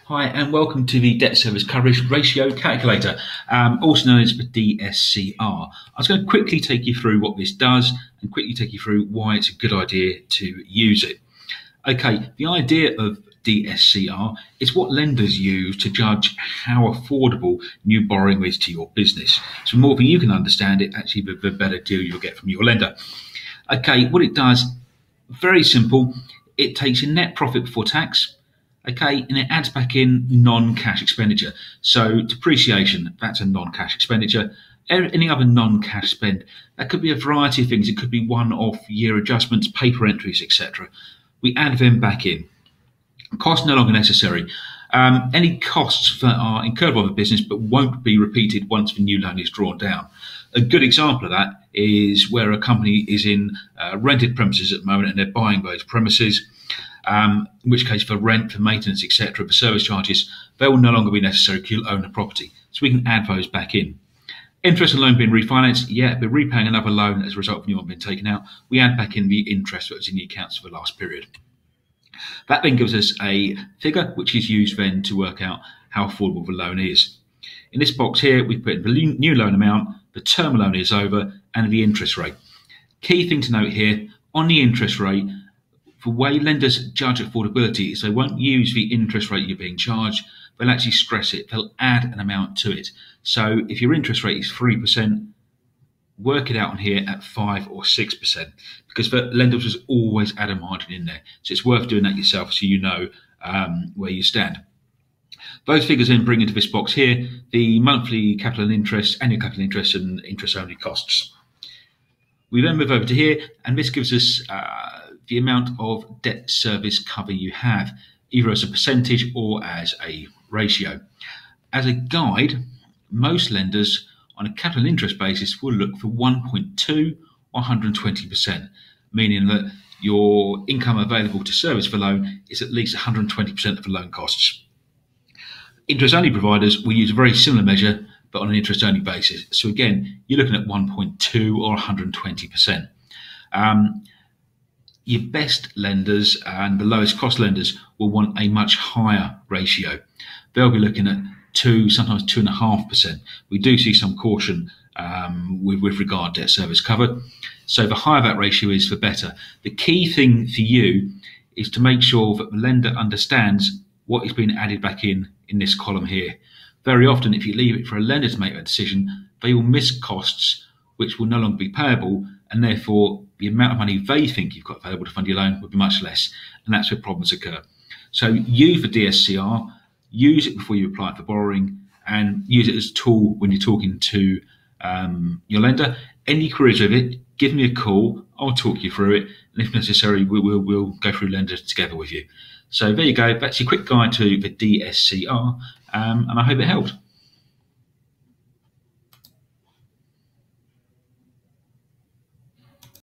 Hi and welcome to the Debt Service Coverage Ratio Calculator, also known as the DSCR. I was going to quickly take you through what this does and quickly take you through why it's a good idea to use it. Okay, the idea of DSCR is what lenders use to judge how affordable new borrowing is to your business. So the more than you can understand it, actually the better deal you'll get from your lender. Okay, what it does, very simple, it takes your net profit before tax, okay, and it adds back in non-cash expenditure. So depreciation, that's a non-cash expenditure. Any other non-cash spend, that could be a variety of things. It could be one-off year adjustments, paper entries, etc. We add them back in. Costs no longer necessary. Any costs that are incurred by the business but won't be repeated once the new loan is drawn down. A good example of that is where a company is in rented premises at the moment and they're buying those premises. In which case, for rent, for maintenance, etc., for service charges, they will no longer be necessary because you'll own the property. So we can add those back in. Interest on loan being refinanced, yeah, we're repaying another loan as a result of new one being taken out. We add back in the interest that was in the accounts for the last period. That then gives us a figure which is used then to work out how affordable the loan is. In this box here, we put in the new loan amount, the term loan is over, and the interest rate. Key thing to note here, on the interest rate, the way lenders judge affordability is they won't use the interest rate you're being charged, they'll actually stress it, they'll add an amount to it. So if your interest rate is 3%, work it out on here at 5 or 6%, because the lenders will always add a margin in there. So it's worth doing that yourself so you know where you stand. Those figures then bring into this box here the monthly capital and interest, annual capital interest and interest only costs. We then move over to here, and this gives us the amount of debt service cover you have, either as a percentage or as a ratio. As a guide, most lenders on a capital interest basis will look for 1.2 or 120%, meaning that your income available to service the loan is at least 120% of the loan costs. Interest-only providers will use a very similar measure, but on an interest-only basis. So again, you're looking at 1.2 or 120%. Your best lenders and the lowest cost lenders will want a much higher ratio. They'll be looking at 2, sometimes 2.5%. We do see some caution with regard to debt service cover. So the higher that ratio is, the better. The key thing for you is to make sure that the lender understands what is being added back in this column here. Very often, if you leave it for a lender to make that decision, they will miss costs which will no longer be payable, and therefore the amount of money they think you've got available to fund your loan will be much less, and that's where problems occur. So use the DSCR, use it before you apply for borrowing, and use it as a tool when you're talking to your lender. Any queries with it, give me a call, I'll talk you through it, and if necessary, we'll go through lenders together with you. So there you go, that's your quick guide to the DSCR, and I hope it helped.